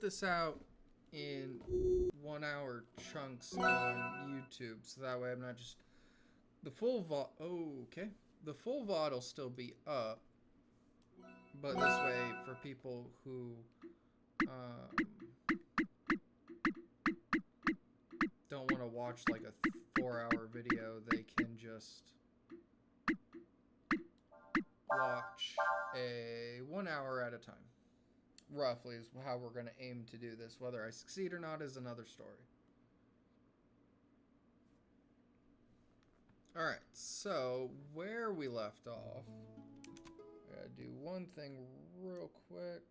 this out in 1 hour chunks on YouTube, so that way I'm not just the full VOD. Okay, the full VOD will still be up, but this way for people who don't want to watch like a 4-hour video, they can just watch a 1 hour at a time. Roughly is how we're going to aim to do this. Whether I succeed or not is another story. Alright, so where we left off, I gotta do one thing real quick,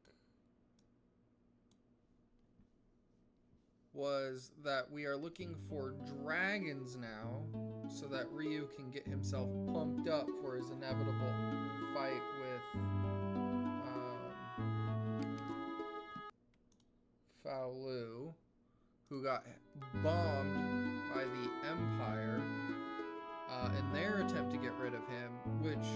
was that we are looking for dragons now so that Ryu can get himself pumped up for his inevitable fight with Faolu, who got bombed by the Empire in their attempt to get rid of him, which,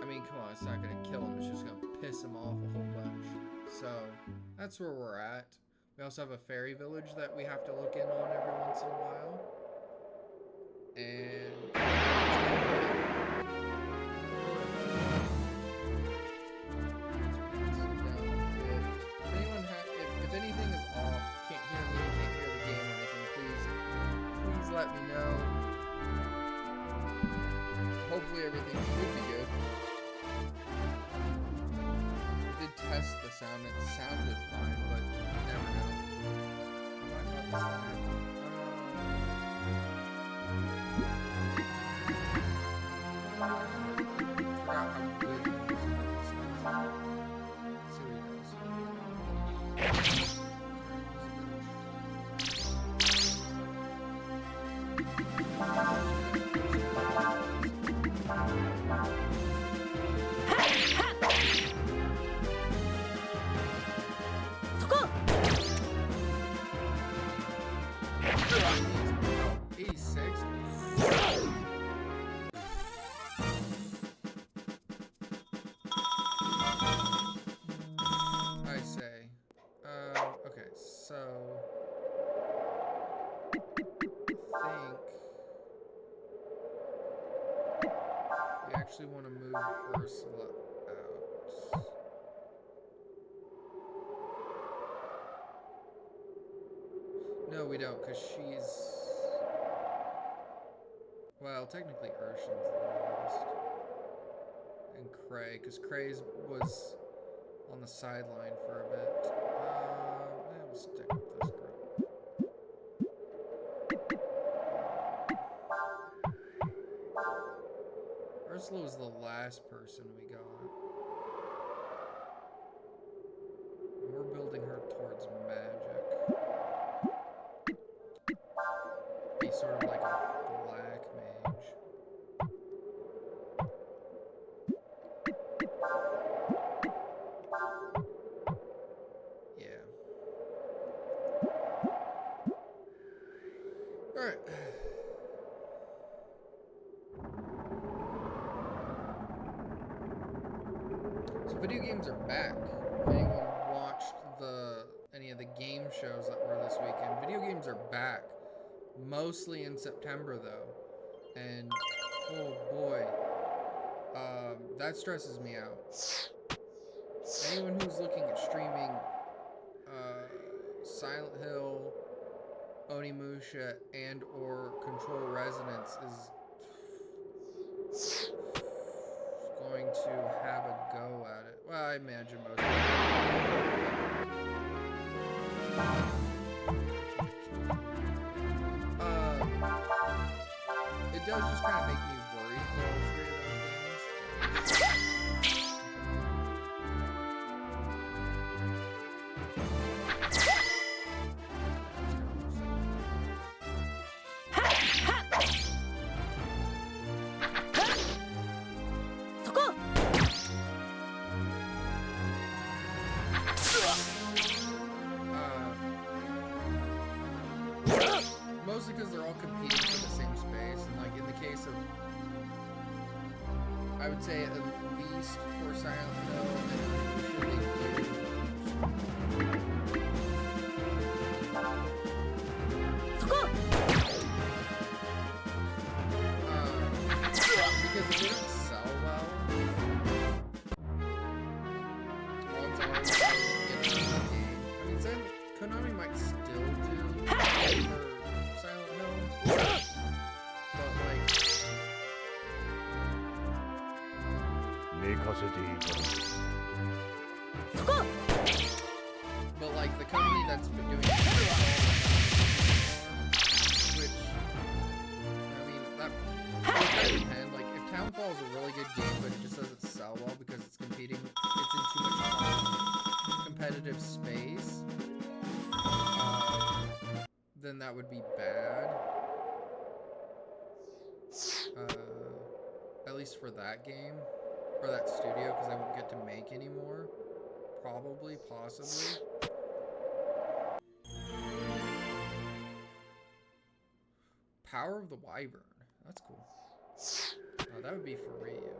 I mean, come on, it's not going to kill him, it's just going to piss him off a whole bunch. So, that's where we're at. We also have a fairy village that we have to look in on every once in a while. If anything is off, can't hear me, can't hear the game or anything, please let me know. Hopefully everything should be good. I did test the sound, it sounded fine, but you never know. I might not this time. Forgot how good the music is. Let's see what he does. Actually want to move Ursula out. No, we don't, because she's... Well, technically Urshan's the lowest. And Cray, because Cray's was on the sideline for a bit. We'll stick with this group. Ursula was the last person we got. And we're building her towards magic. Be sort of like a black mage. Yeah. Alright. Video games are back. If anyone watched any of the game shows that were this weekend, video games are back. Mostly in September though. And oh boy. That stresses me out. Anyone who's looking at streaming Silent Hill, Onimusha, and or Control Resonance is going to have a go at it. Well, I imagine most people. It does just kind of make me worried for all three of those games. Mostly because they're all competing for the same space, and like in the case of, I would say at least for Silent Hill, they But like the company that's been doing it, which I mean that depends. Like if Townfall is a really good game, but it just doesn't sell well because it's competing, it's in too much competitive space, then that would be bad. At least for that game or that studio, because I won't get to make anymore. Probably, possibly. Power of the Wyvern. That's cool. That would be for Ryu.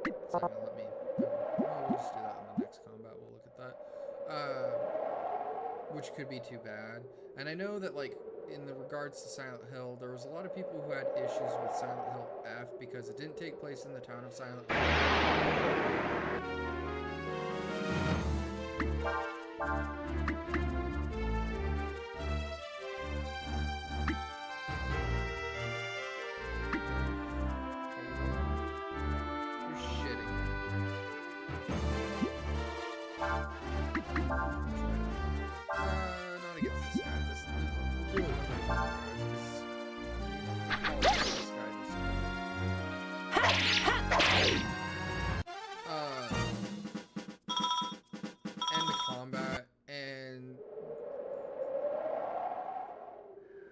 It's not gonna let me. Well, we'll just do that in the next combat. We'll look at that. Which could be too bad. And I know that, like, in the regards to Silent Hill, there was a lot of people who had issues with Silent Hill F because it didn't take place in the town of Silent Hill. You're shitting. Not against this guy. We'll do it with this guy. And the combat, and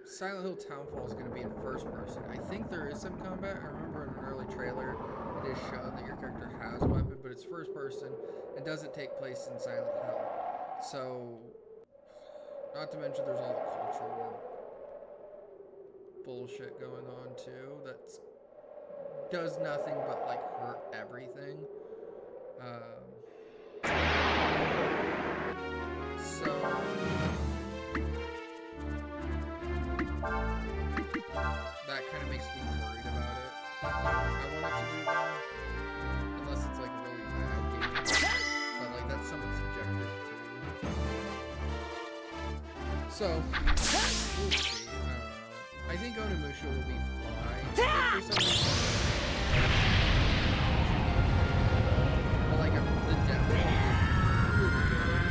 Silent Hill Townfall is going to be in first person. I think there is some combat. I remember in an early trailer it is shown that your character has a weapon, but it's first person and doesn't take place in Silent Hill. So, not to mention there's all the culture war bullshit going on too that does nothing but like hurt everything. So that kind of makes me worried about it. I want it to do well, unless it's like a really bad game. But like that's somewhat subjective too. So we'll see. I don't know. I think Onimusha will be fine. But for some reason, but like the demo is really good.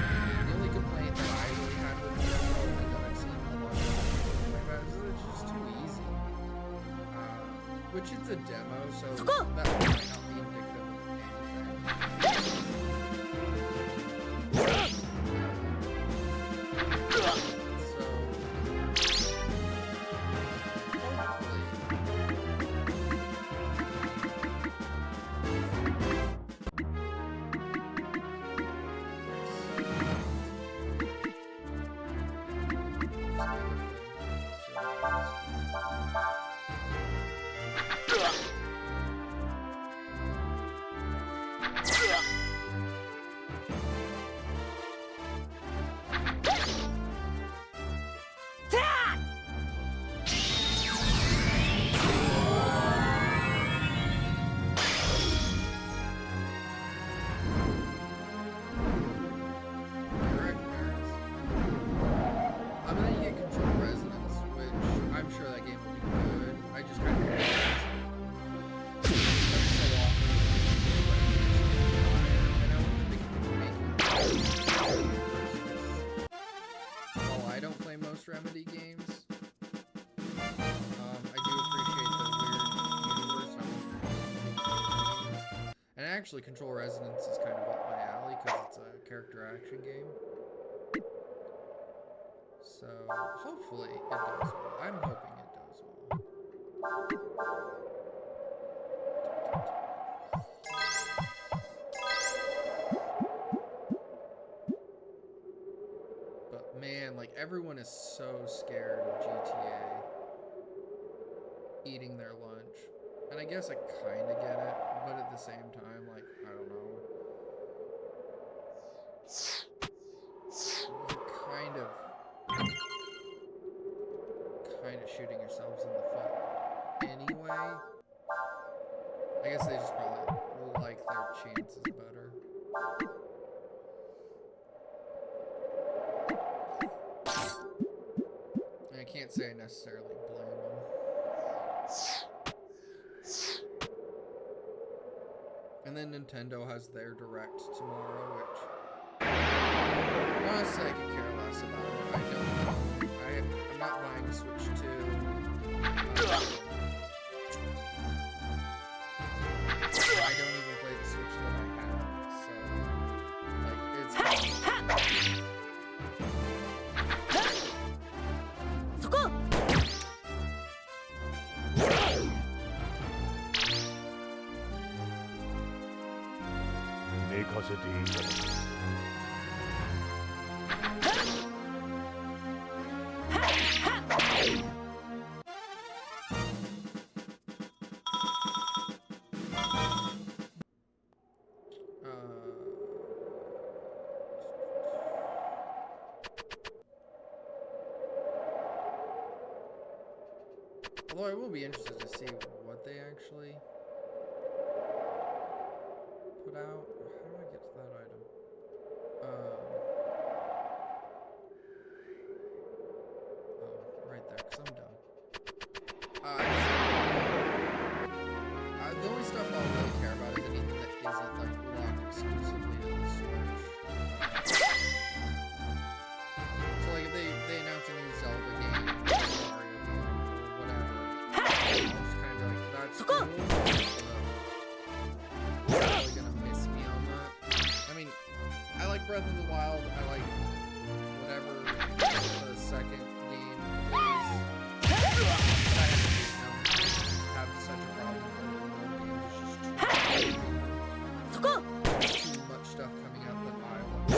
The only complaint that I really had with the demo, and that I've seen a lot of people complain about, is that it's just too easy. Which it's a demo, so that might not be indicative of anything. Remedy games. I do appreciate the weird universe. And actually, Control Resonance is kind of up my alley because it's a character action game. So hopefully it does well. I'm hoping it does well. Man, like everyone is so scared of GTA eating their lunch. And I guess I kind of get it, but at the same time, like, I don't know. You're kind of shooting yourselves in the foot anyway. I guess they just probably like their chances better. can't say I necessarily blame him. And then Nintendo has their Direct tomorrow, which honestly I could care less about it. I'm not buying a Switch 2. I don't even play the Switch that I have, so like it's. 寝かせていいんだろう。 Although I will be interested to see what they actually put out. How do I get to that item? Oh, right there, because I'm dumb. The only stuff I'll really care about is anything that isn't like locked exclusively to the Switch. So like if they announce a new Zelda game, Mario game, or whatever, I'll just kind of be like, that's cool. Really gonna miss me on that. I mean, I like Breath of the Wild. I like whatever the second game is. But I have such a problem with the games. It's just too much stuff coming out that I want.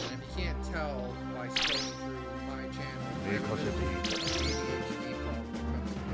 And if you can't tell by scrolling through my channel, ADHD problem comes to me.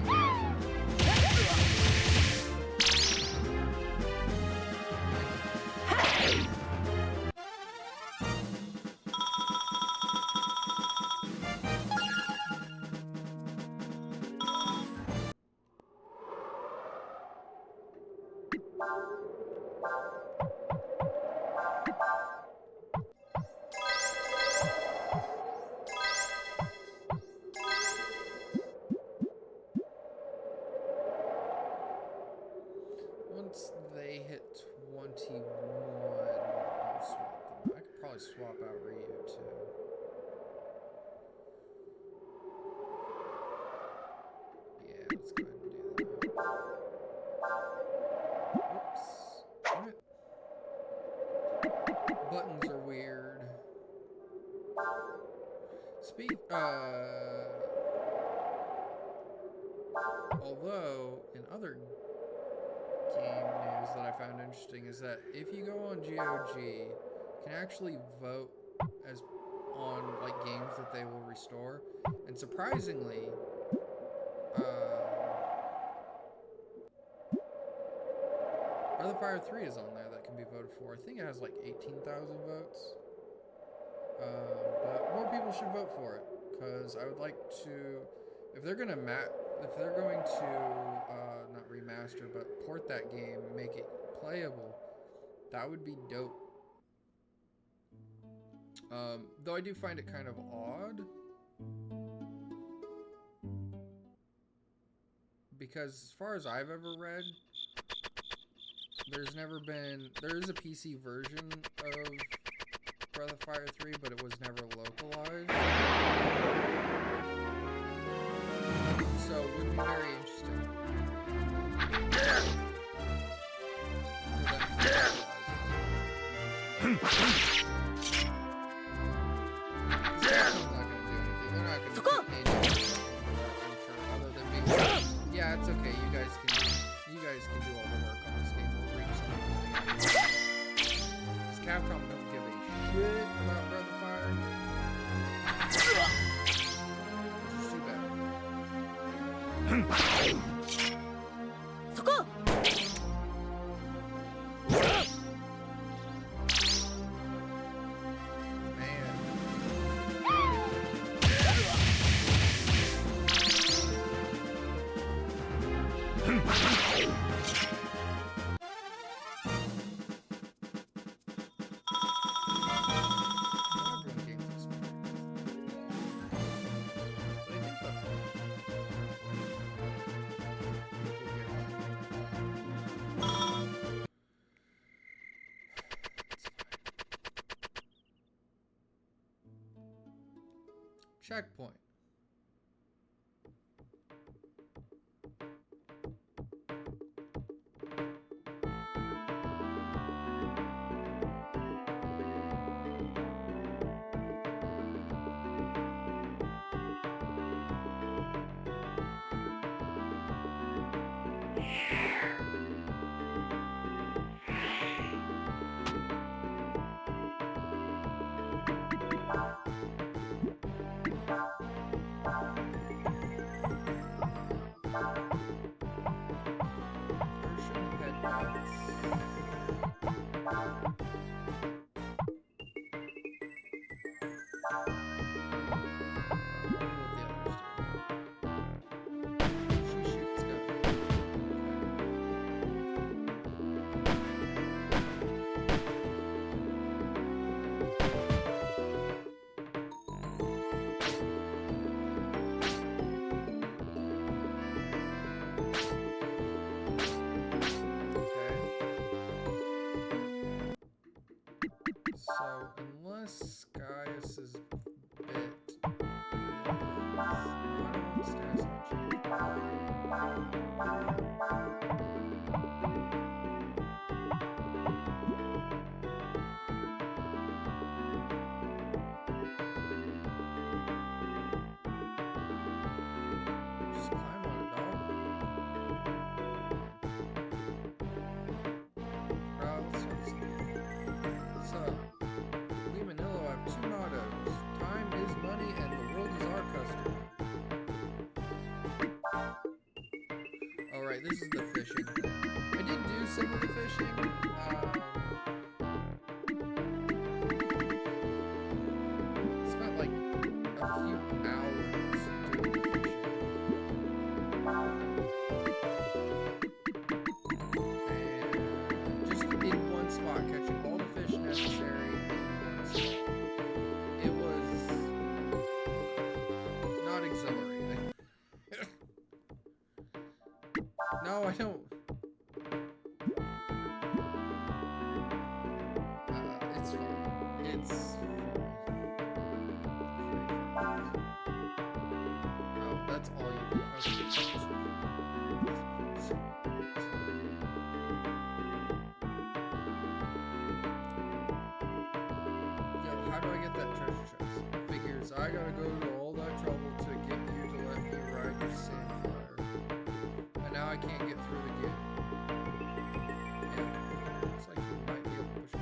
Once they hit 21, I'll swap them. I could probably swap out Ryu too. Yeah, let's go ahead and do that. Oops. Damn it. Buttons are weird. Although, in other game news that I found interesting is that if you go on GOG, you can actually vote as on like games that they will restore, and surprisingly, Breath of Fire 3 is on there that can be voted for. I think it has like 18,000 votes, but more people should vote for it because I would like to, if they're going to not remaster, but port that game and make it playable, that would be dope. Though I do find it kind of odd, because as far as I've ever read, there is a PC version of Breath of Fire 3, but it was never localized. So it would be very interesting. Yeah, it's okay. You guys can do all the work on this game. We'll bring something. Because Capcom don't give a shit about Breath of Fire. Which is too bad. checkpoint. Persian headbutts. She shoots guns. So, unless Gaius's bit is... I don't want status on change. Just climb on it, dog. Let's start this again. So, Lee Manillo, I have two mottos. Time is money and the world is our customer. Alright, this is the fishing thing. I did do some of the fishing. Spent like a few hours doing the fishing. And just in one spot, catching all the fish necessary in one spot. It was not exhilarating. No, I don't. It's fine. It's oh, that's all you do. Okay. Yo, how do I get that treasure chest? Figures I gotta go to all that trouble to get you to let me ride your sandflyer. And now I can't get through the gate. Yeah, looks like you might be able to push it.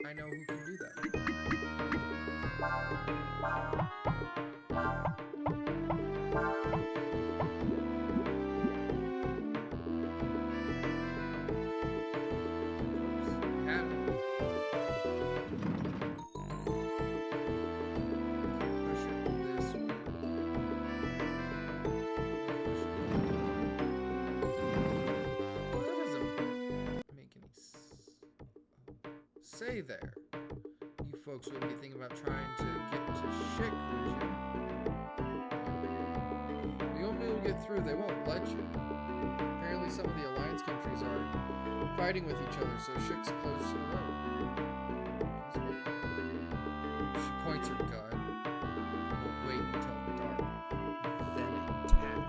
I know who can do that. Had it. Push it this way. Well, that doesn't make any say there. You folks wouldn't be thinking about trying to get to Schick, would you? We won't be able to get through. They won't let you. Apparently some of the Alliance countries are fighting with each other, so Schick's close to the road. She points her gun. We'll wait until dark. Then attack.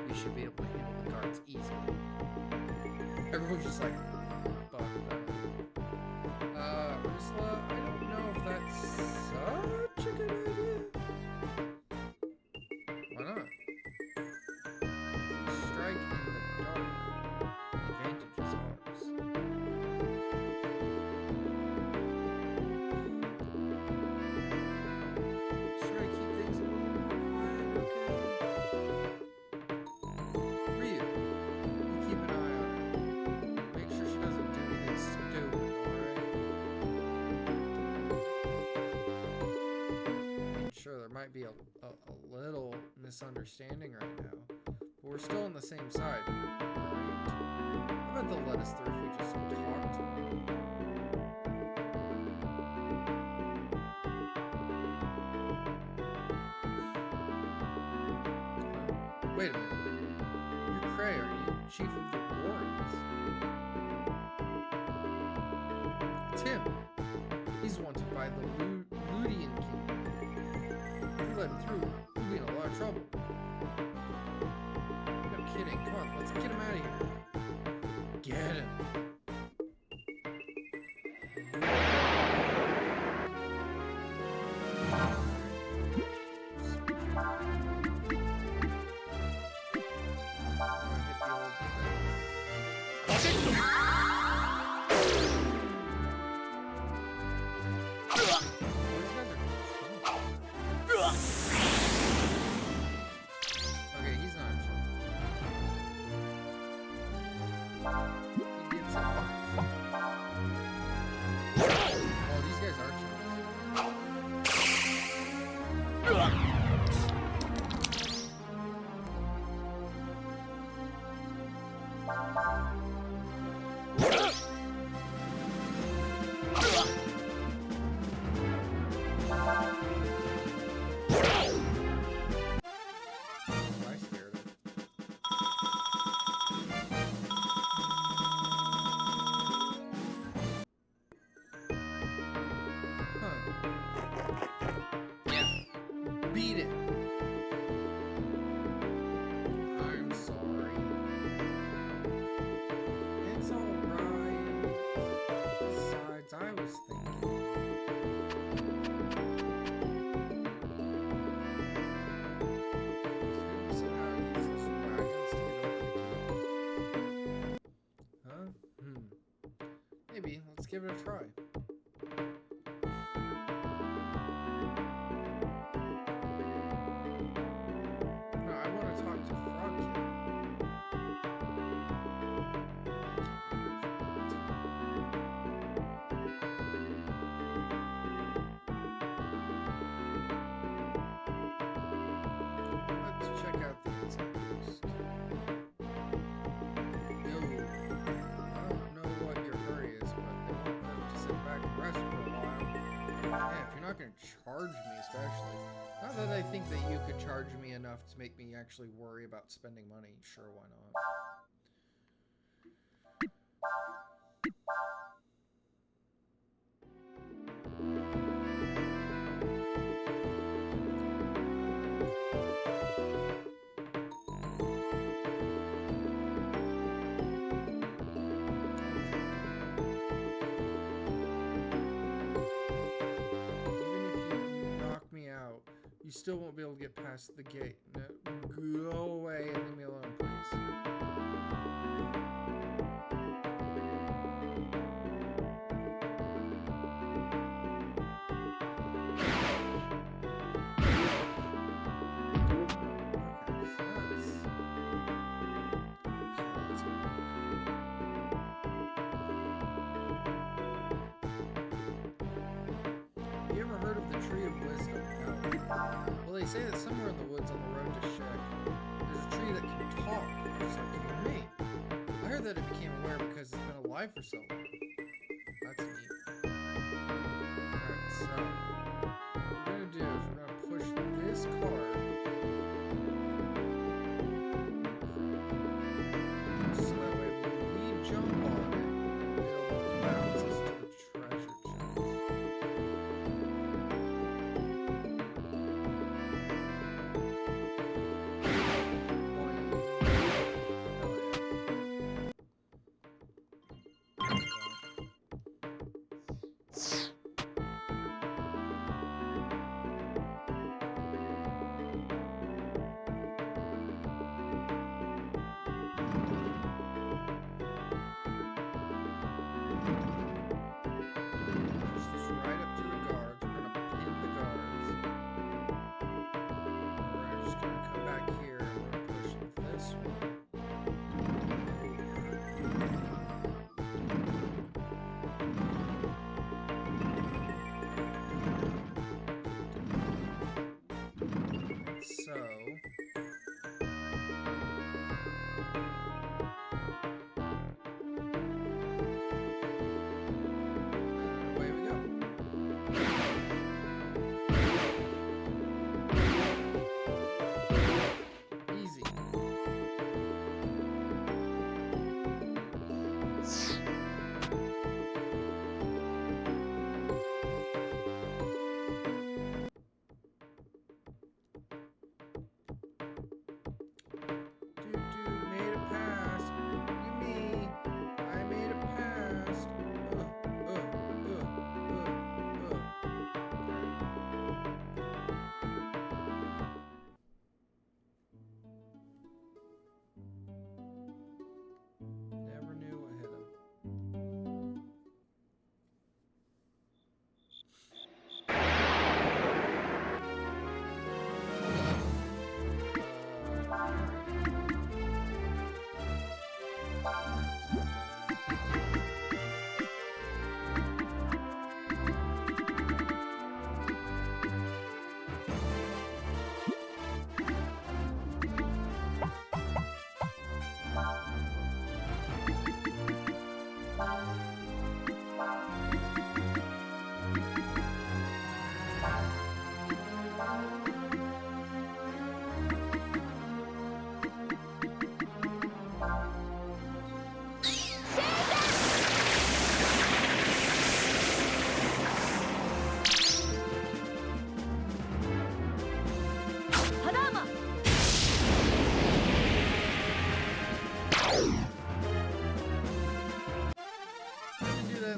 We should be able to handle the guards easily. Everyone's just like, fuck that. Ursula, I don't know if that's such a good idea. Why not? If you strike in the dark, the advantage is ours. Should I keep things a little more quiet? Okay. Ryu, you keep an eye on her. Make sure she doesn't do anything stupid, alright? Sure, there might be a little misunderstanding right now, but we're still on the same side, right? I bet they'll let us through if we just talk to them. Wait a minute. You're Cray, aren't you? Chief of the Warrens. It's him. He's wanted by the Viridian Kingdom. If we let him through, we'll be in a lot of trouble. No kidding. Come on, let's get him out of here. Get him. Okay, he's not sure. He gets it. Oh, these guys are I scared him. Huh. Yeah. Beat it. I'm sorry. It's alright. Besides, I was thinking. Huh? Maybe. Let's give it a try. No, I want to talk to Frogkin. Let's check out the inside post. Yo, I don't know what your hurry is, but it won't hurt to sit back and rest for a while. Yeah, if you're not going to charge me, especially. Not that I think that you could charge me enough to make me actually worry about spending money. Sure, why not? You still won't be able to get past the gate. No, go away and leave me alone, please. You ever heard of the Tree of Wisdom? No. Well, they say that somewhere in the woods on the road to Shek, there's a tree that can talk, just like you and me. I heard that it became aware because it's been alive for so long. That's neat. Alright, so what we're gonna do is we're gonna push this card so that way when we jump on it, it'll bounce us to the treasure chest.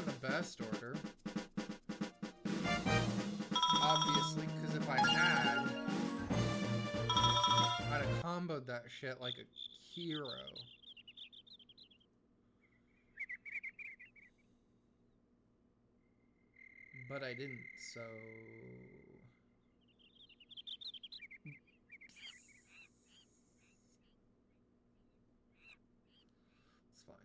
in the best order. Obviously, because if I had, I'd have comboed that shit like a hero. But I didn't, so... It's fine.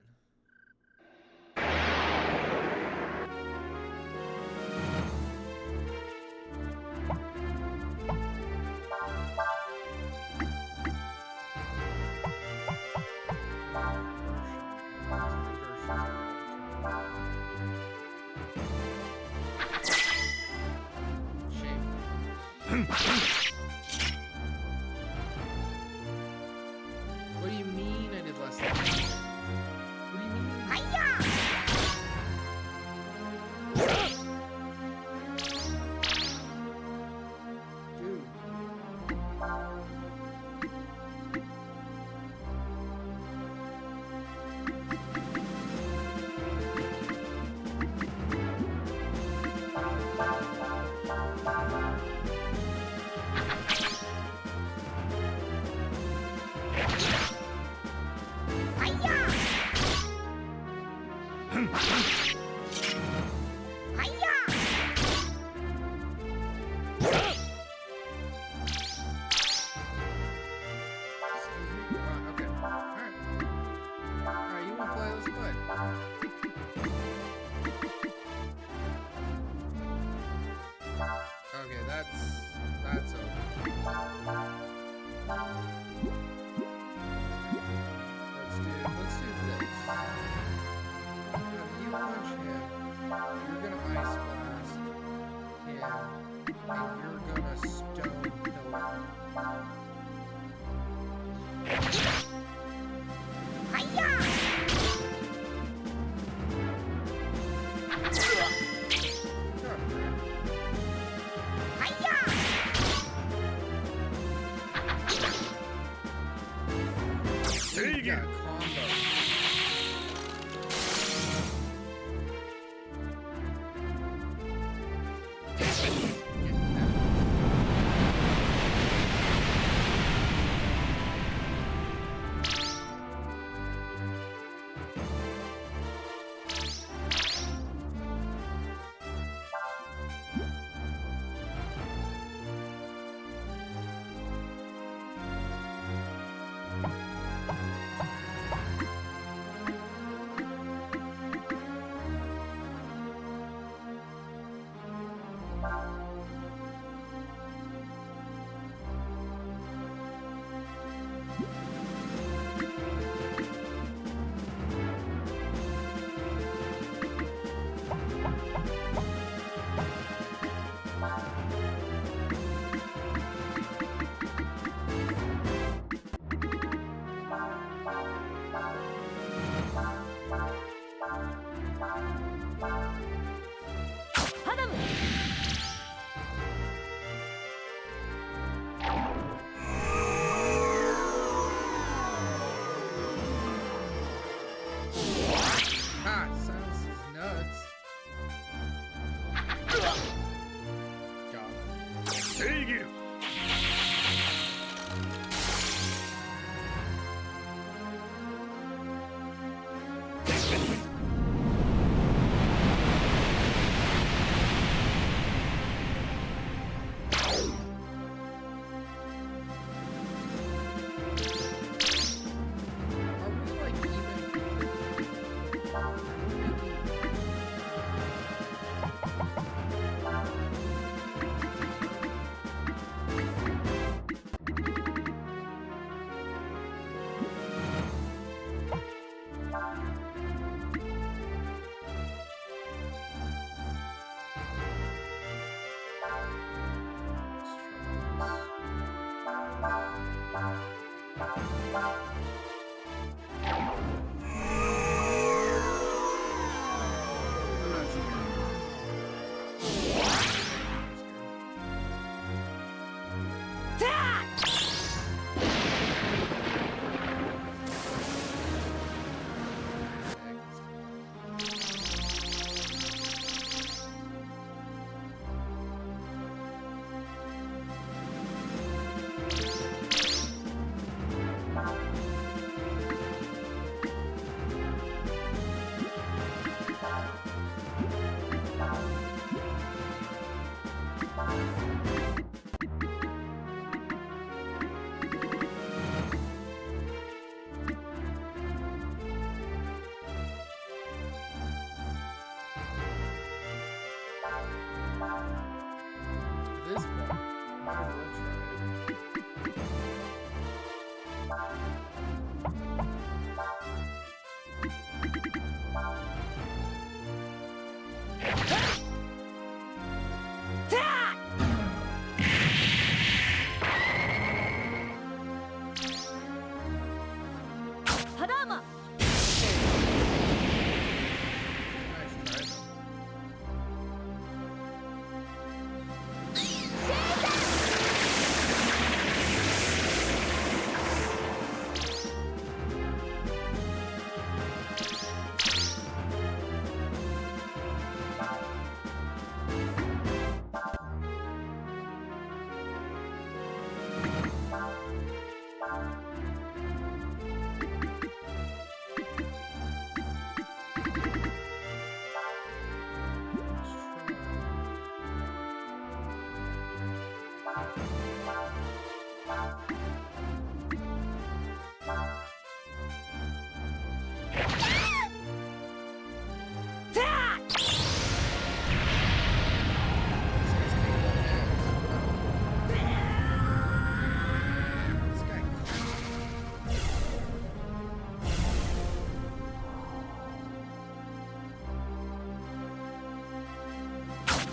What do you mean I did less than that? What do you mean? Dude. Okay. Alright. Alright, you wanna play? Let's play. Okay, that's over. Let's do this. Have you punch him, you're gonna ice blast him, and you're gonna stone kill him. There you go. Combo.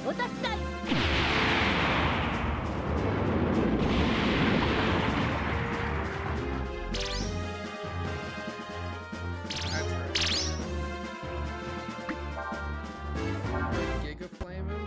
お立ち台 That's right. Giga Flame him?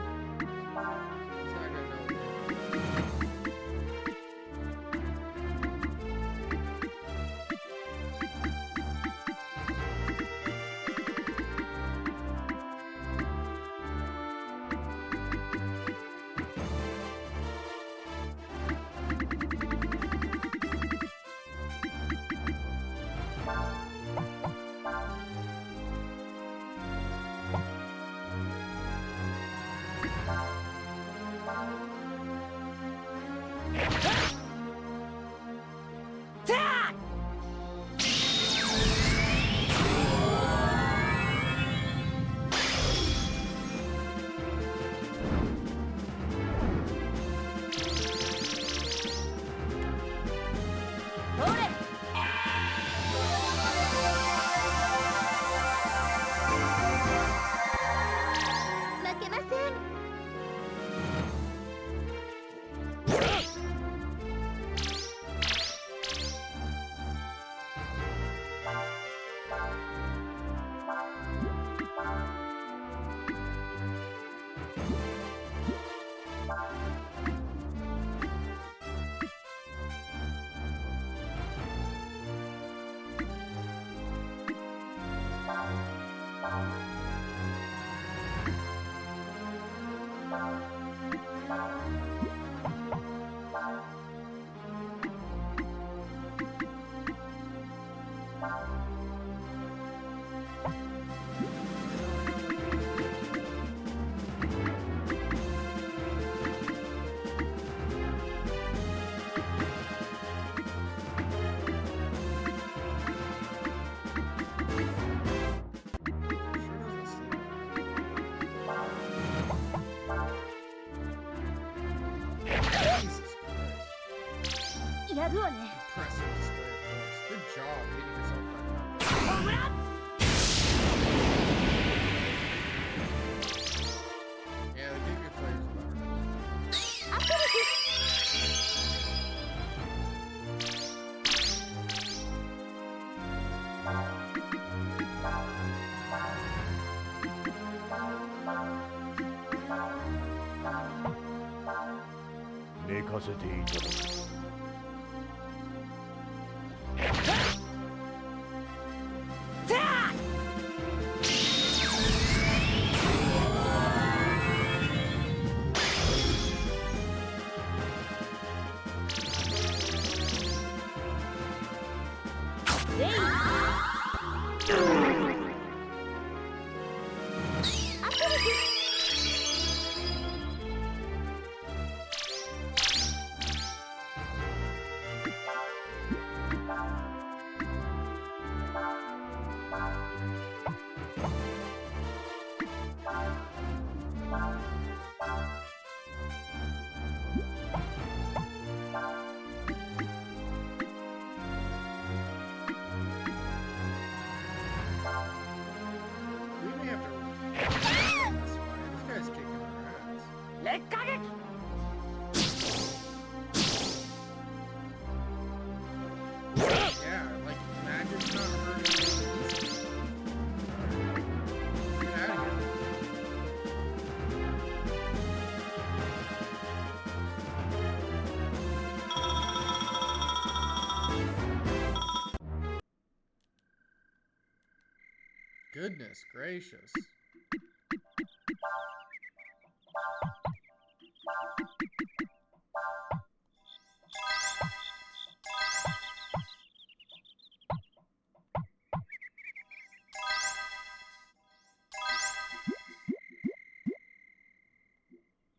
He's not gonna know. Impressive display of force. Good job hitting yourself that time. Yeah, the Giga Flame's better.寝かせていただく。We may have to. This fight. This guy's kicking our ass. 劣化撃 Yeah, like magic's not hurting me. Get out of here. Goodness gracious.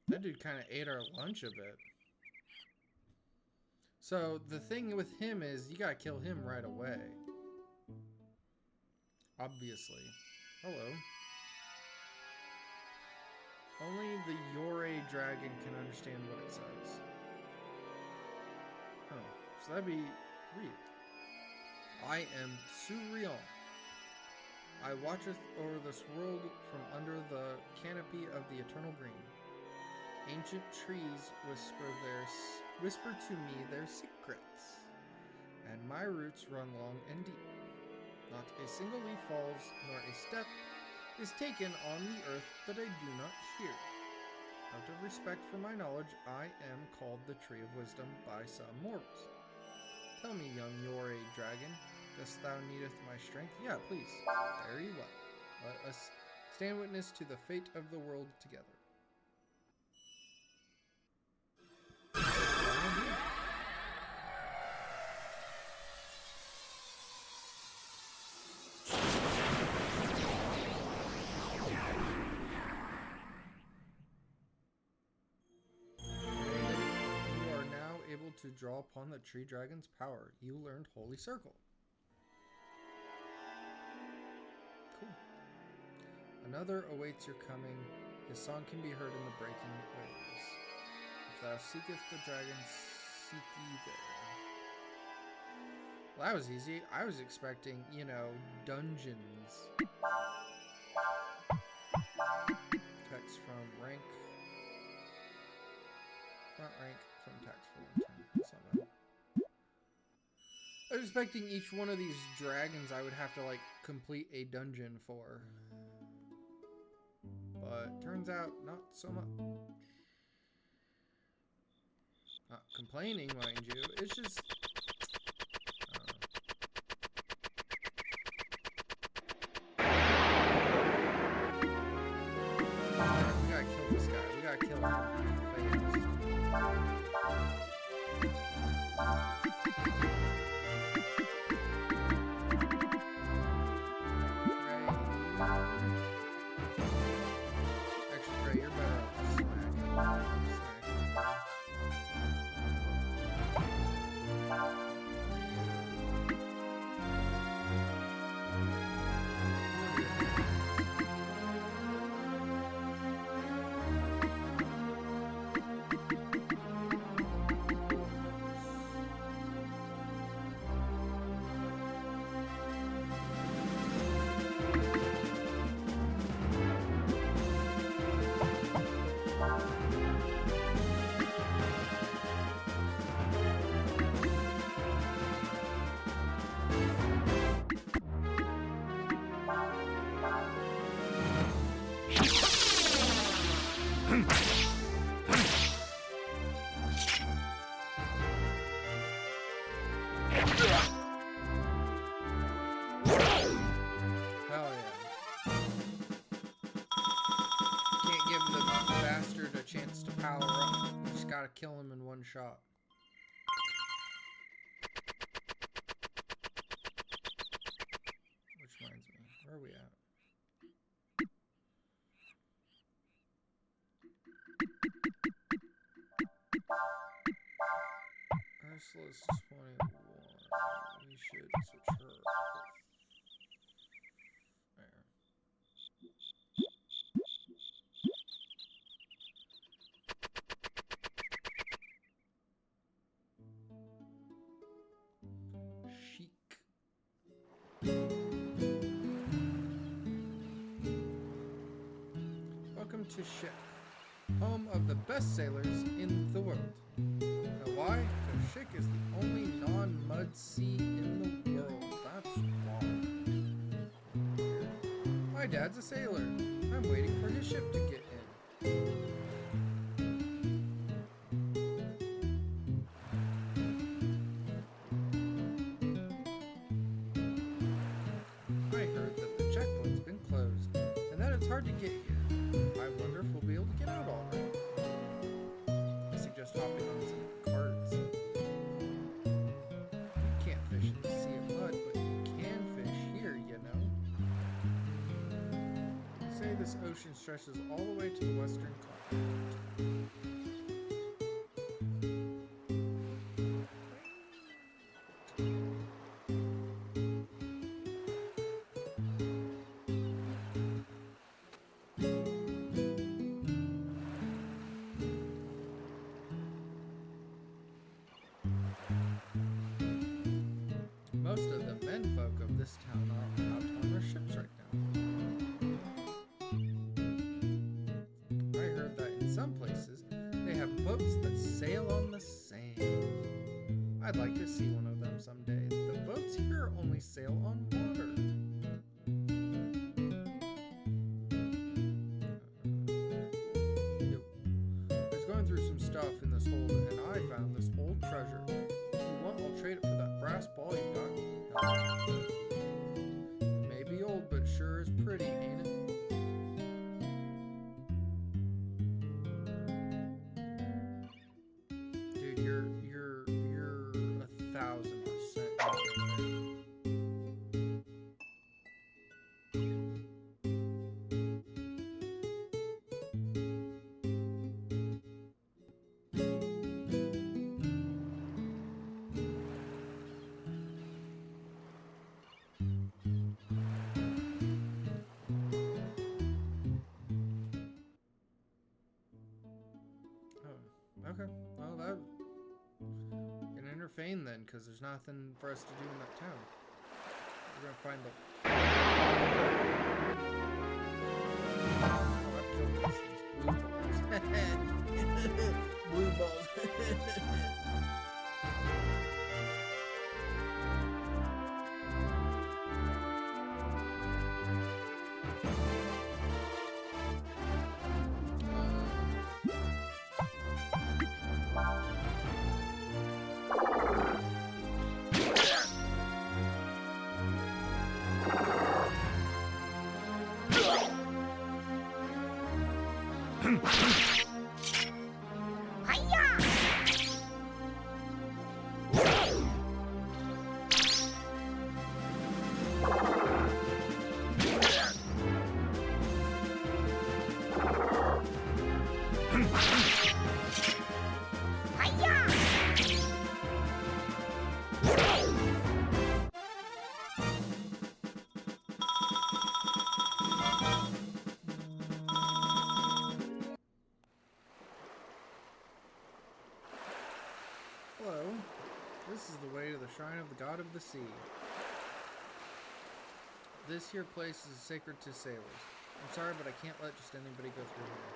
That dude kind of ate our lunch a bit. So the thing with him is you gotta kill him right away. Obviously. Hello. Only the Yore dragon can understand what it says. Oh, so that'd be real. I am Surion. I watcheth o'er this world from under the canopy of the eternal green. ancient trees whisper to me their secrets, and my roots run long and deep. Not a single leaf falls, nor a step is taken on the earth that I do not hear. Out of respect for my knowledge, I am called the Tree of Wisdom by some mortals. Tell me, young Yore dragon, dost thou needeth my strength? Yeah, please. Very well. Let us stand witness to the fate of the world together. To draw upon the tree dragon's power. You learned Holy Circle. Cool. Another awaits your coming. His song can be heard in the breaking waves. If thou seeketh the dragon, seek ye there. Well, that was easy. I was expecting, you know, dungeons. Text from rank. Front rank from text from 10. I was expecting each one of these dragons I would have to, like, complete a dungeon for. But turns out, not so much. Not complaining, mind you. It's just... we gotta kill this guy. We gotta kill him fast. Gotta kill him in one shot. Which reminds me, where are we at? Ursula's 21. We should switch her with... There. Welcome to Shik, home of the best sailors in the world. Know why? Because Shik is the only non-mud sea in the world. That's wrong. My dad's a sailor. I'm waiting for his ship to get in. Hard to get here. I wonder if we'll be able to get out all right. I suggest hopping on some carts. You can't fish in the sea of mud, but you can fish here, you know. They say this ocean stretches all the way to the western continent. Most of the menfolk of this town are out on their ships right now. I heard that in some places, I'd like to see one of them someday. The boats here only sail on water. I was going through some stuff in this hold, and I found this old treasure. If you want, I'll trade it for that brass ball you got. It may be old, but sure is pretty, ain't it? Dude, you're 1,000% right. Okay, well that can interfere then, because there's nothing for us to do in that town. We're gonna find the. Oh, I've killed these things. Blue balls. Blue Hello. This is the way to the shrine of the god of the sea. This here place is sacred to sailors. I'm sorry, but I can't let just anybody go through here.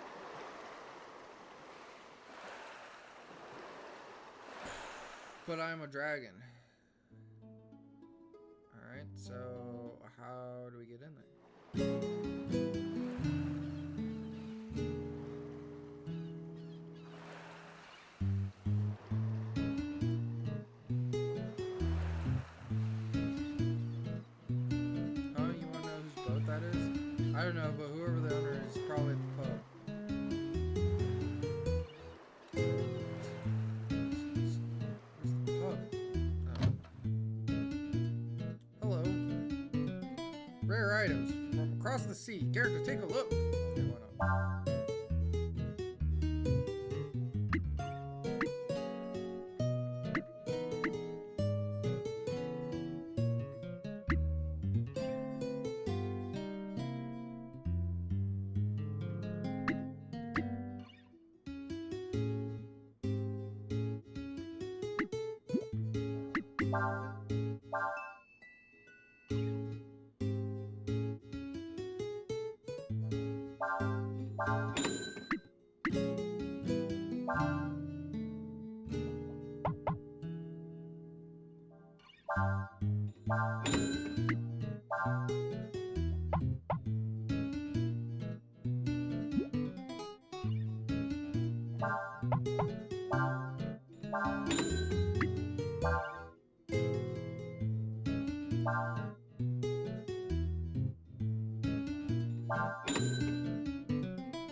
But I'm a dragon. Alright, so how do we get in there? Oh, you wanna know whose boat that is? I don't know, but whoever the owner is probably at the pub. Hello. Rare items from across the sea. Dare to take a look. Okay, why not?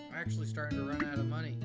I'm actually starting to run out of money.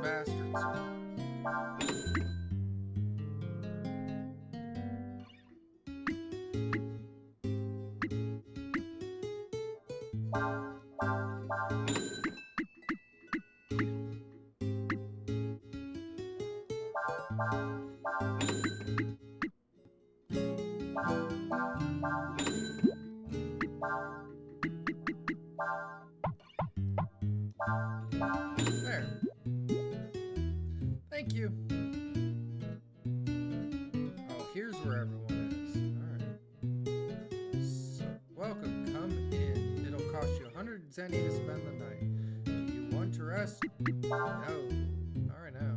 bastards. There. Thank you. Oh, here's where everyone is. Alright. So, welcome. Come in. It'll cost you 100 zenny to spend the night. Do you want to rest? No. Alright now.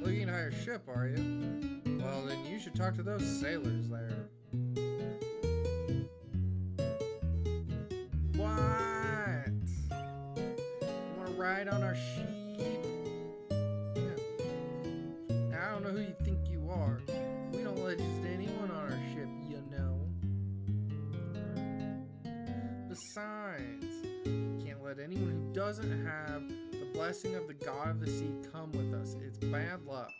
Looking to hire a ship, are you? Well, then you should talk to those sailors there. What? You want to ride on our sheep? Yeah. I don't know who you think you are. We don't let just anyone on our ship, you know. Besides, you can't let anyone who doesn't have the blessing of the god of the sea come with us. It's bad luck.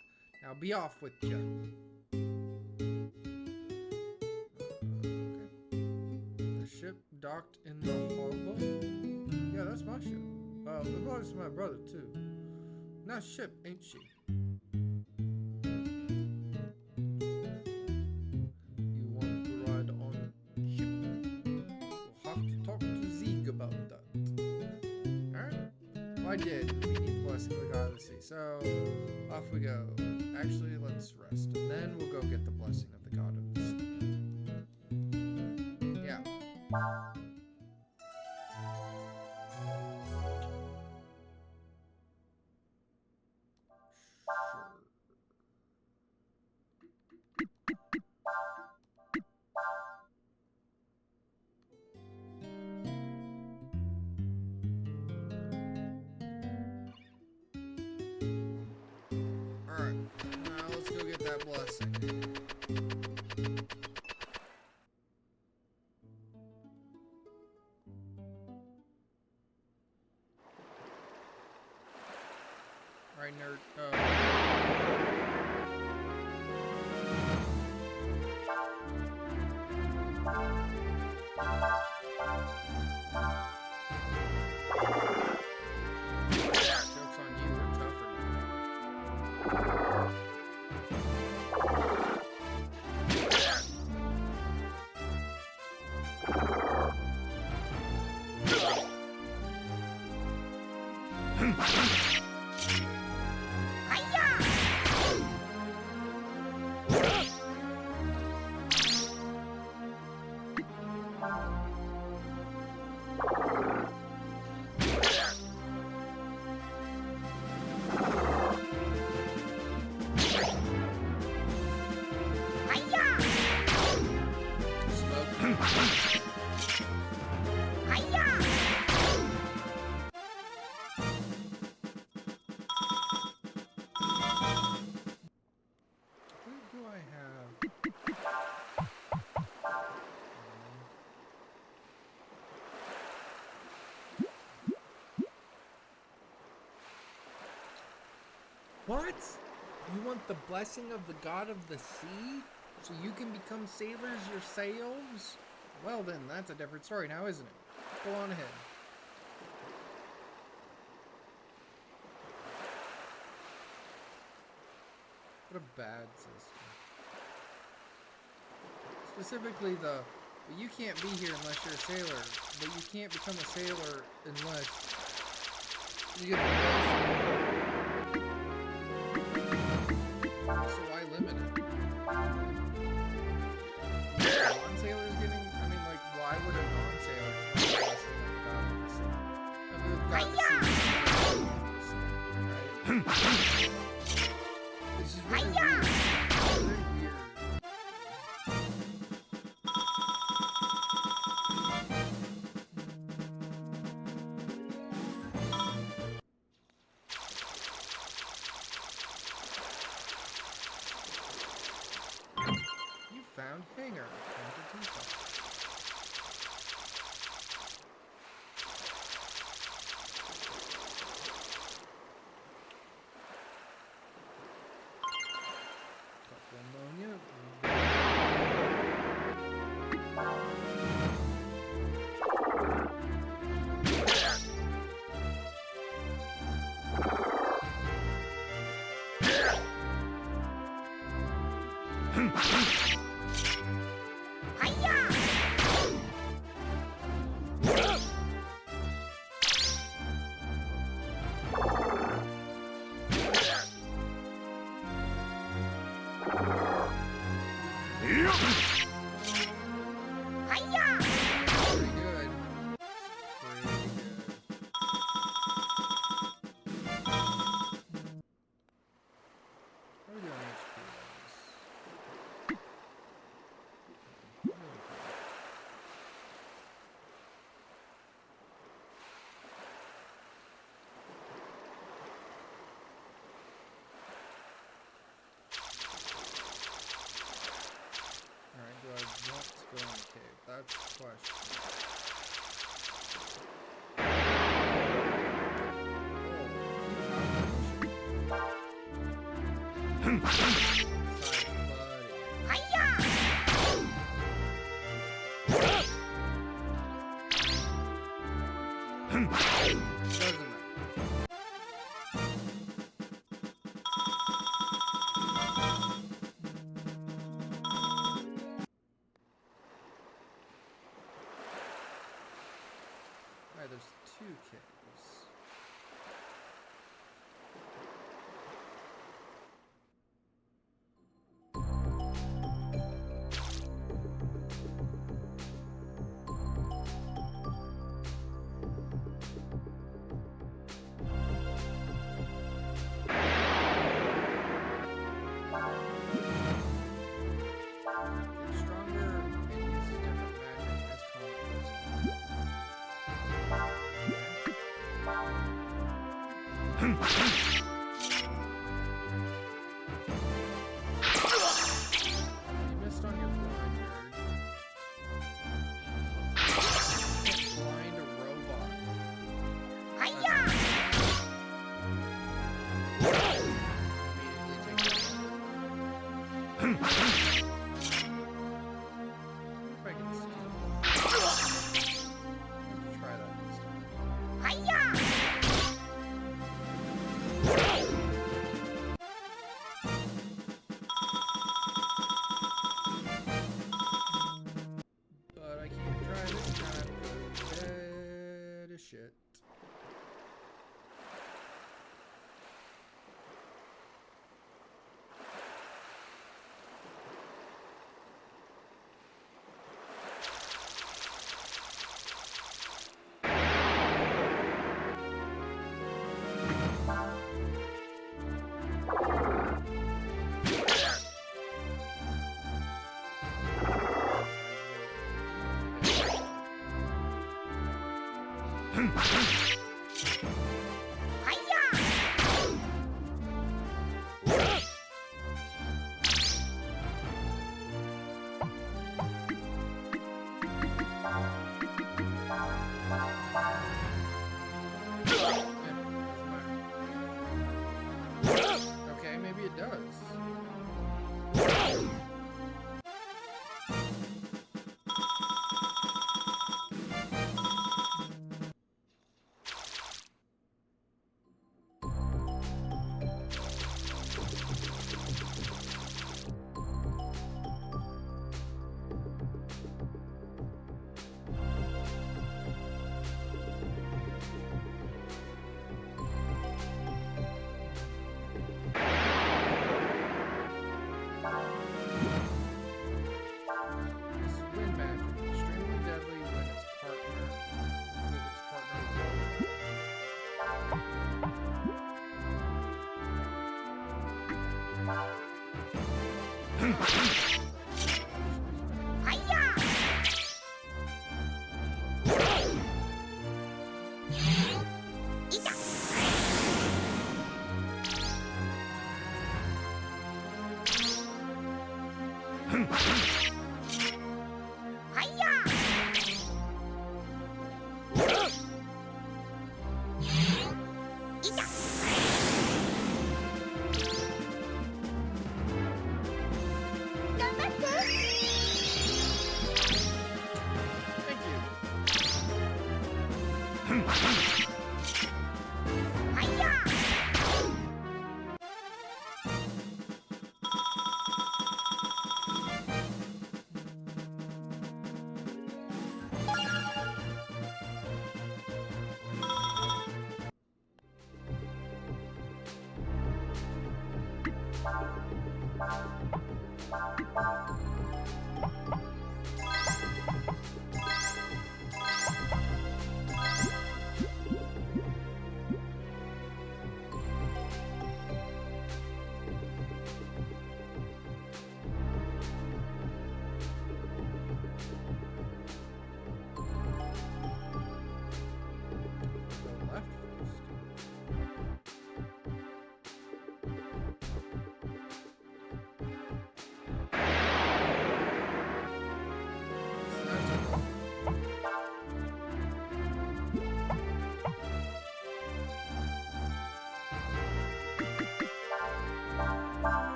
Now be off with you. Okay. The ship docked in the harbor? Yeah, that's my ship. The belongs to my brother, too. Nice ship, ain't she? You want to ride on ship? We'll have to talk to Zeke about that. Alright? Well, I did. We need the blessing of the god of the sea. So, off we go. Actually, let's rest. And then we'll go get the blessing of the god of the sea. Yeah. Alright, now let's go get that blessing. Alright, nerd. Joke's on you, we're tougher Who do I have? What? You want the blessing of the god of the sea? So you can become sailors yourselves? Well then, that's a different story now, isn't it? Go on ahead. What a bad system. Specifically you can't be here unless you're a sailor, but you can't become a sailor unless you get the blessing. So why limit it? Non-sailors getting, I mean, like, why would a non-sailor get the blessing of the god of the sea? I mean, the god of the sea. Right? This is really weird. Very weird. You found Hanger. Pretty good. Pretty good. What are we doing HP wise? Alright, do I want to go in the cave? That's the question. Size, buddy. Doesn't matter. Alright, there's 2 caves. It's stronger and uses different magic as combat. You missed on your blind, nerd. Can't blind a robot. Immediately take it. If I can steal. Let's try that this time. But I can't try this time. Dead as shit. Okay, maybe it does.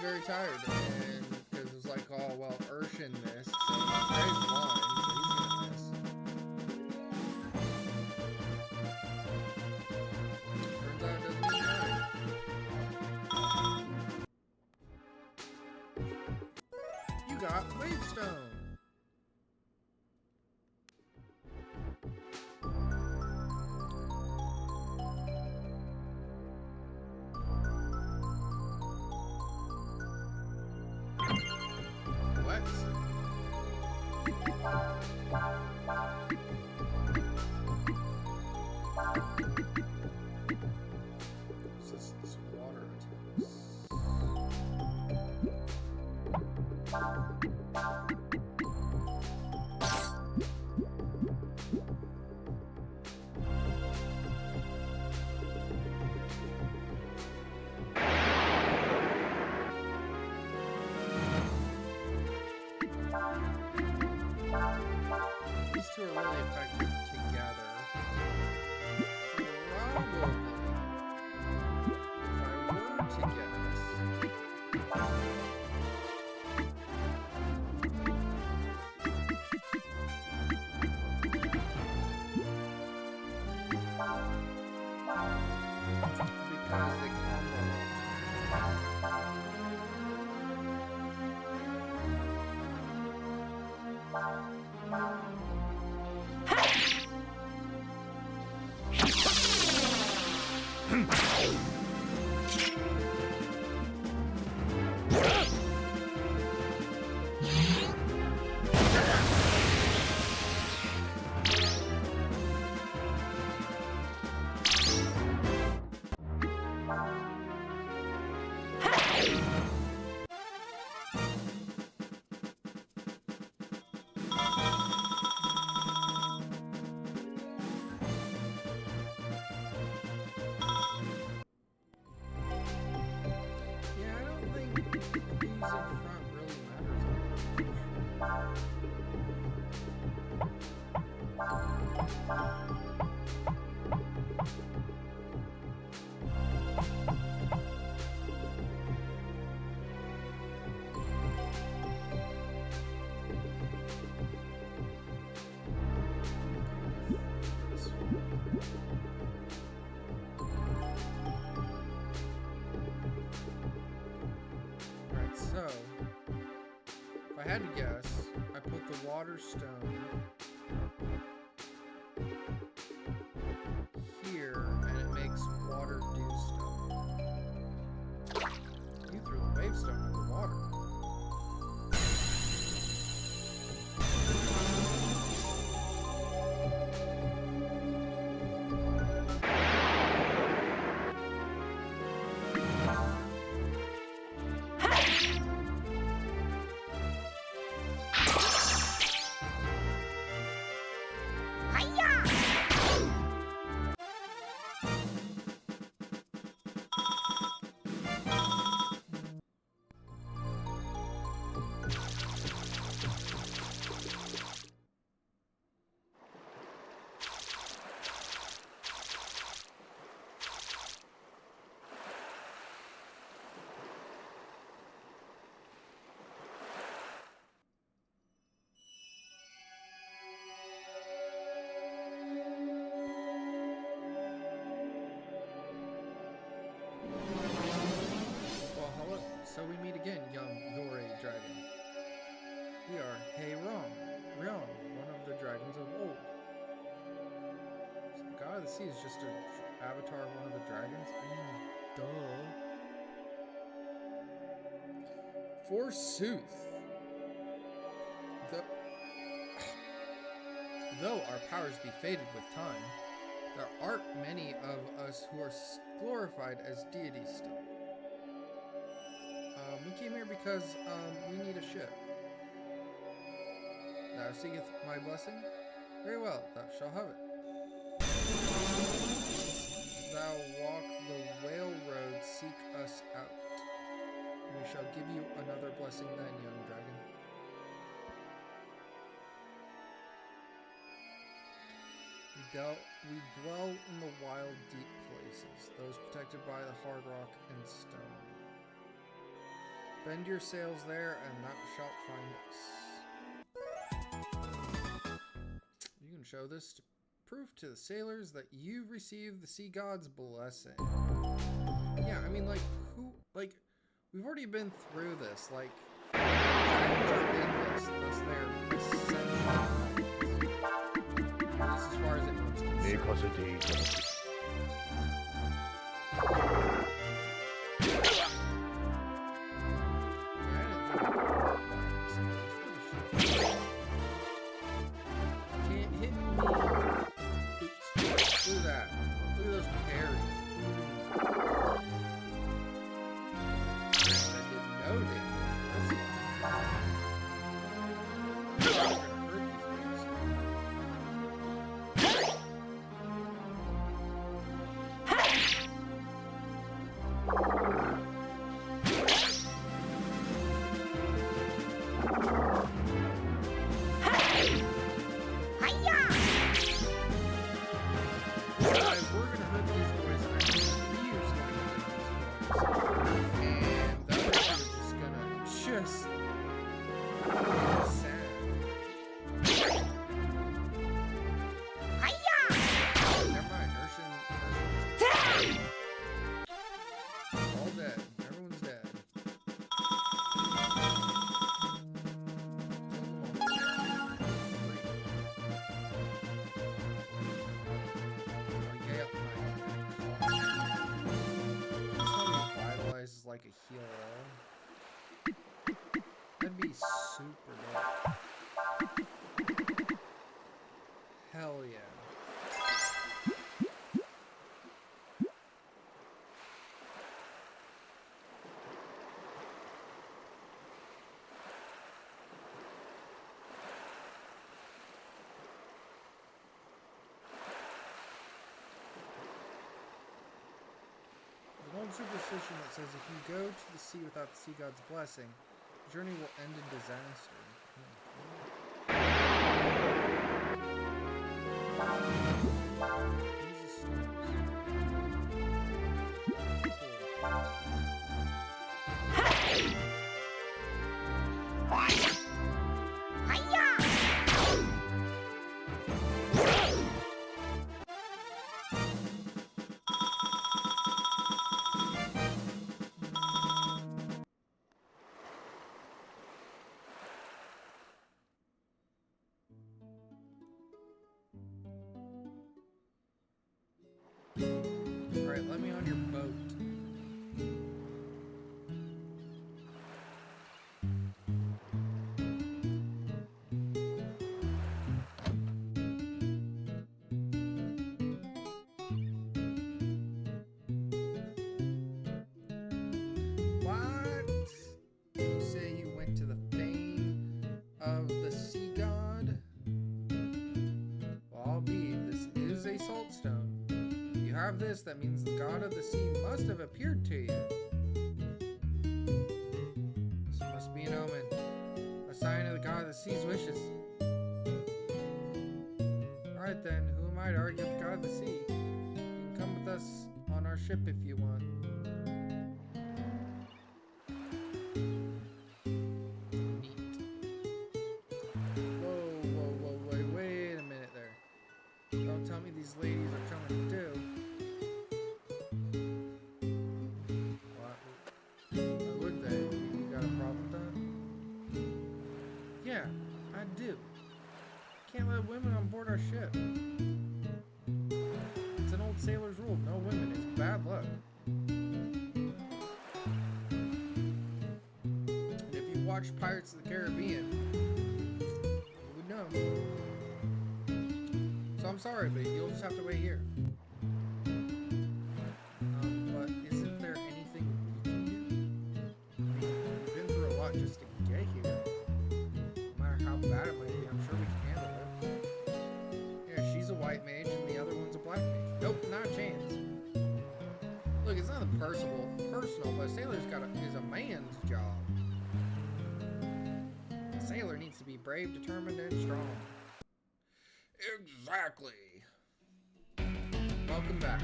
Very tired, and because it was like, oh well, Urshan missed, so Gray's blind, so he's gonna miss. Turns out it doesn't even matter. You got Wavestone. These two are really effective together. Probably, if I were to guess, because they combo. So, if I had to guess, I put the water stone here, and it makes water do stuff. You threw the wave stone in the water. So we meet again, young Yore dragon. We are Ryon, one of the dragons of old. So the god of the sea is just an avatar of one of the dragons? I mean, duh. Forsooth. Though our powers be faded with time, there aren't many of us who are glorified as deities still. We came here because, we need a ship. Thou seeketh my blessing? Very well, thou shalt have it. thou walk the whale road, seek us out. We shall give you another blessing then, young dragon. We dwell in the wild, deep places, those protected by the hard rock and stone. Bend your sails there, and thou shalt find us. You can show this to prove to the sailors that you've received the sea god's blessing. Yeah, I mean, like, who, like, we've already been through this, like, dragons are endless, unless they're essential. At least as far as anyone's concerned. Like a heal. That'd be super dope. Hell yeah. Superstition that says if you go to the sea without the sea god's blessing, the journey will end in disaster. Alright, let me on your boat. What? You say you went to the fane of the sea god? Well, I'll be. This is a salt stone. You have this, that means the god of the sea must have appeared to you. This must be an omen. A sign of the god of the sea's wishes. Alright then, who am I to argue with the god of the sea? You can come with us on our ship if you want. Wait a minute there. Don't tell me these ladies are coming to do. What would they? You got a problem with that? Yeah, I do. Can't let women on board our ship. It's an old sailor's rule. No women is bad luck. And if you watched Pirates of the Caribbean, you would know. So I'm sorry, but you'll just have to wait here. But isn't there anything we can do? I mean, we've been through a lot just to get here. No matter how bad it might be, I'm sure we can handle it. Yeah, she's a white mage and the other one's a black mage. Nope, not a chance. man's job. A sailor needs to be brave, determined, and strong. Exactly. Welcome back.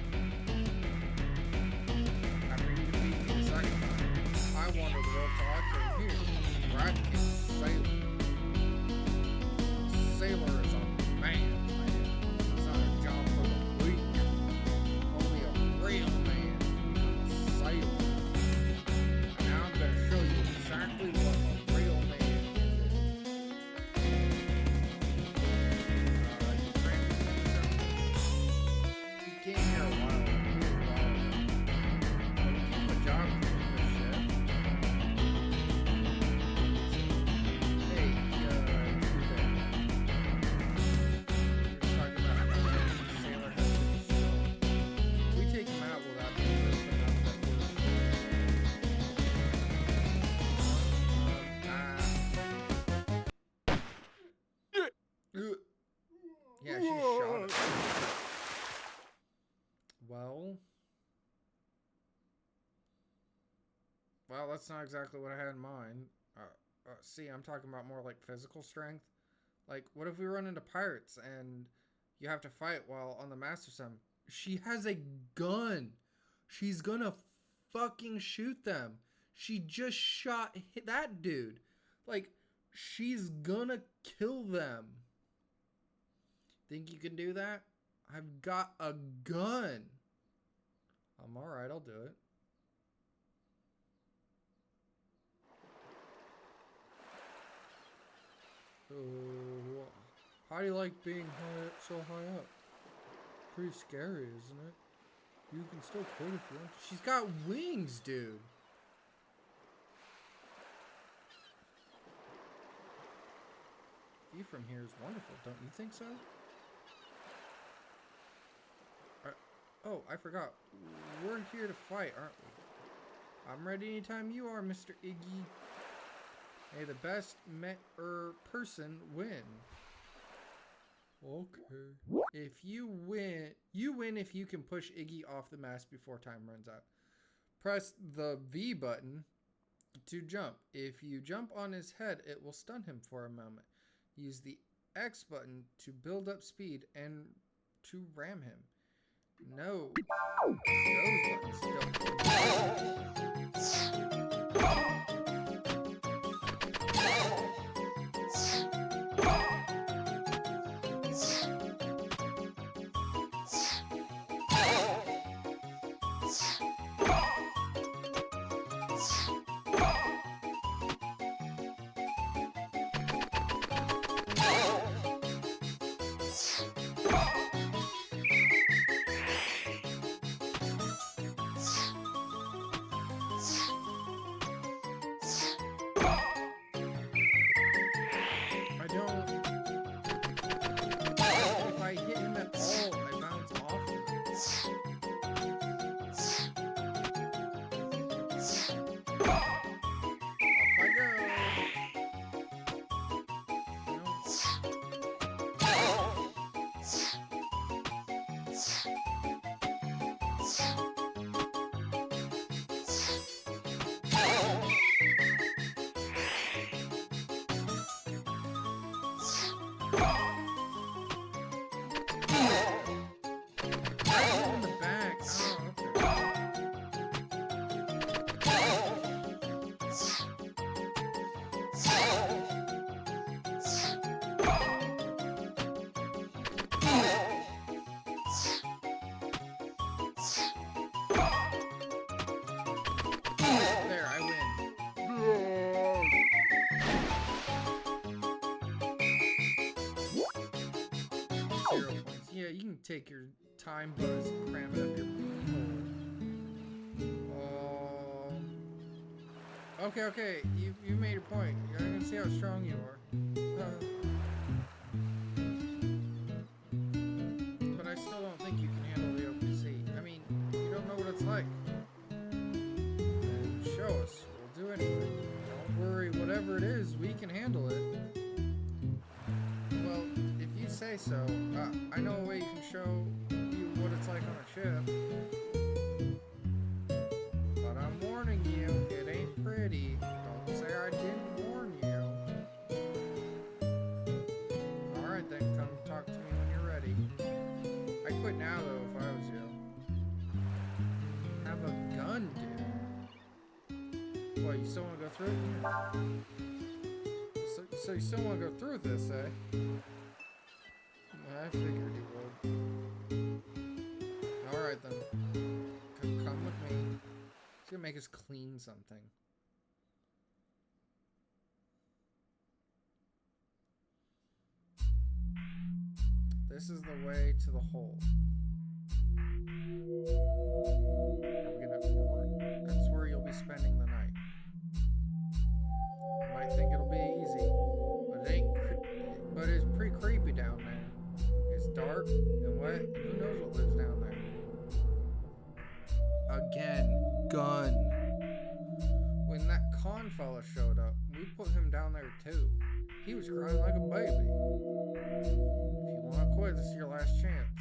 After you defeat me the second time, I wandered the world till I came here, where I became a sailor. Sailor is a man's man. It's not a job for the weak. Only a real man can become a sailor. And now I'm going to show you exactly what a real man can do. You friends, he came here a while ago. A job for this shit. Hey, you're there. You're talking about how the sailor has to be strong. We take him out without being risk enough that we're yeah, she shot it. Well, that's not exactly what I had in mind. See, I'm talking about more like physical strength. Like, what if we run into pirates and you have to fight while on the Master Sim? She has a gun. She's gonna fucking shoot them. She just shot that dude. Like, she's gonna kill them. Think you can do that? I've got a gun. I'm alright, I'll do it. How do you like being so high up? Pretty scary, isn't it? You can still quit if you want to. She's got wings, dude. View from here is wonderful, don't you think so? Oh, I forgot. We're here to fight, aren't we? I'm ready anytime you are, Mr. Iggy. May the best person win. Okay. If you win if you can push Iggy off the mast before time runs out. Press the V button to jump. If you jump on his head, it will stun him for a moment. Use the X button to build up speed and to ram him. No. Those buttons don't. Take your time buzz and cram it up your beanhole. Okay, you made your point. You're gonna see how strong you are. But I still don't think you can handle the open sea. I mean, you don't know what it's like. Then show us. We'll do anything. Don't worry, whatever it is, we can handle it. Well, if you say so. I know a way you can show you what it's like on a ship. But I'm warning you, it ain't pretty. still want to go through it? So you still want to go through this, eh? I figured you would. Alright then. Come with me. He's gonna make us clean something. This is the way to the hole. That's where you'll be spending the night. You might think it'll be easy, but it ain't. But it's pretty creepy down there. It's dark and wet, and who knows what lives down there. Again, gun. When that con fella showed up, we put him down there too. He was crying like a baby. If you want to quit, this is your last chance.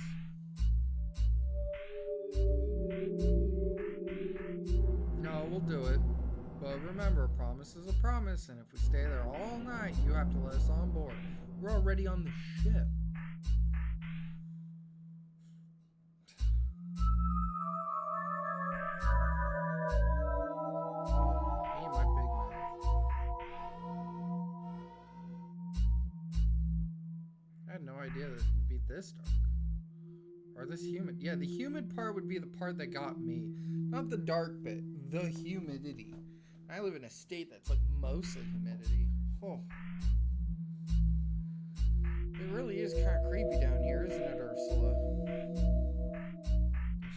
No, we'll do it. But remember, a promise is a promise, and if we stay there all night, you have to let us on board. We're already on the ship. Hey, my big mouth. I had no idea that it would be this dark. Or this humid. Yeah, the humid part would be the part that got me. Not the dark bit, the humidity. I live in a state that's like mostly humidity. Oh. It really is kind of creepy down here, isn't it, Ursula?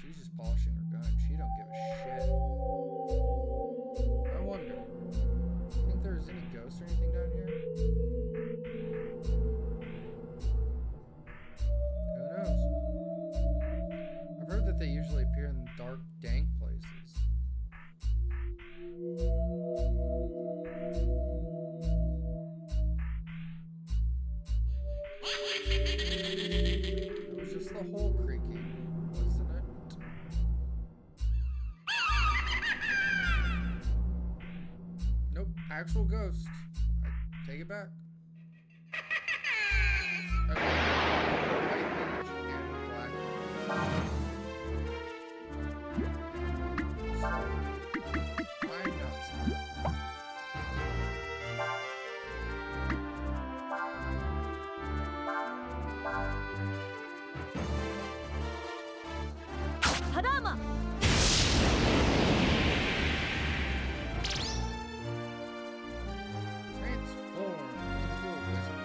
She's just polishing her gun. She don't give a shit. I wonder, think there's any ghosts or anything down here? Who knows? I've heard that they usually appear in dark, dank places. It was just the hole creaking, wasn't it? Nope, actual ghost. I take it back. Okay. White image and black image. I'm nuts. Hadama! Transform into a wizard.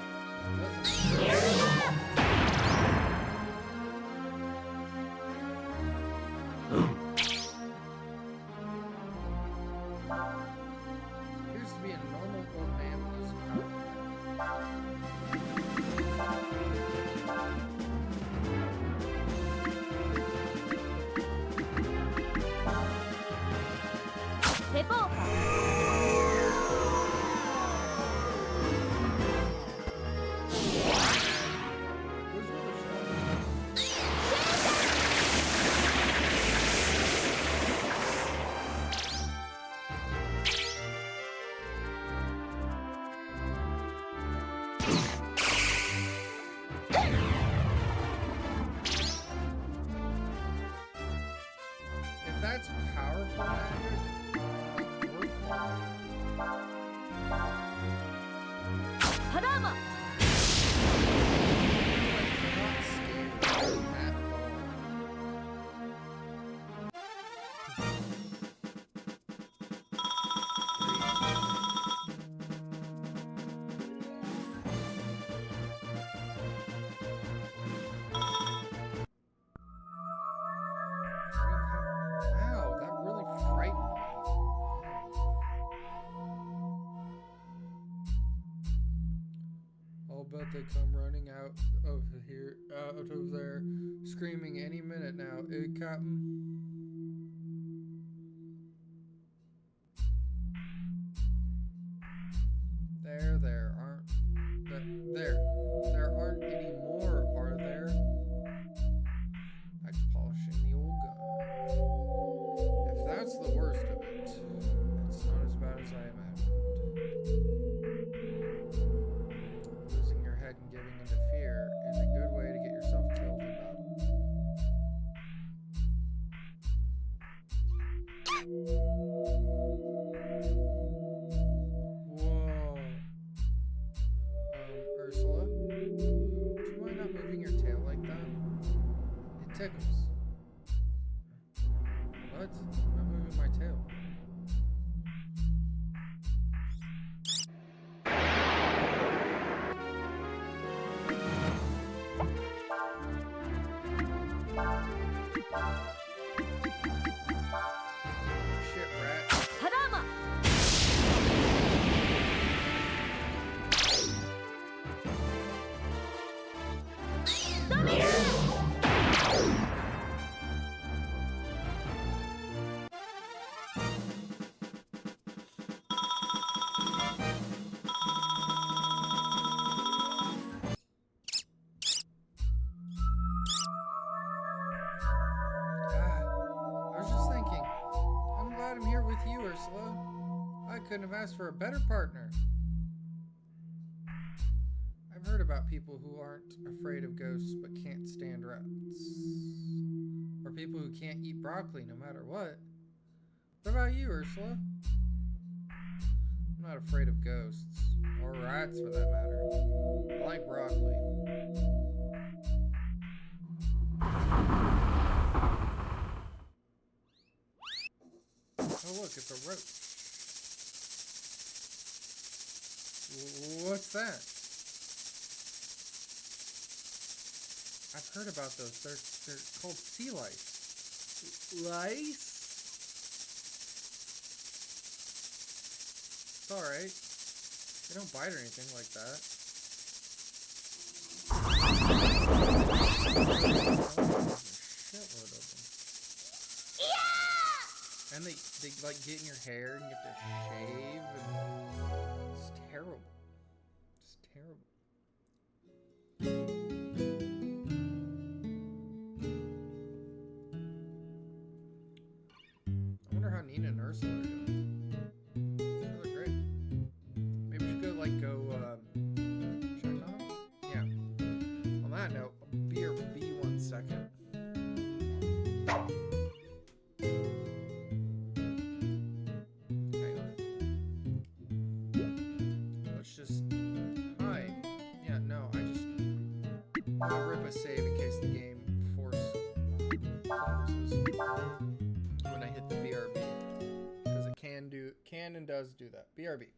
Appears to be a normal old man with his Reporta! Where's the If that's powerful magic, we're fine. Hadama! Like, not scared at all. Wow, that really frightened me. I'll bet they come running out of here, out of there, screaming any minute now. Captain? There aren't any more, are there? Back to polishing the old gun. If that's the worst of it, it's not as bad as I imagined. Losing your head and giving into fear is a good way to get yourself killed in battle. couldn't have asked for a better partner. I've heard about people who aren't afraid of ghosts but can't stand rats. Or people who can't eat broccoli no matter what. What about you, Ursula? I'm not afraid of ghosts. Or rats, for that matter. I like broccoli. Oh look, it's a roach. What's that? I've heard about those. They're called sea lice. Lice? It's alright. They don't bite or anything like that. Shitload of them. And they like get in your hair and you have to shave and it's terrible. It's terrible. I wonder how Nina and Ursula are doing. They look great. Maybe we should go check on them? Yeah. On that note, BRB 1 second. Hang on. Let's just hide. Yeah, no, I'll rip a save in case the game closes when I hit the BRB. Because it can and does do that. BRB.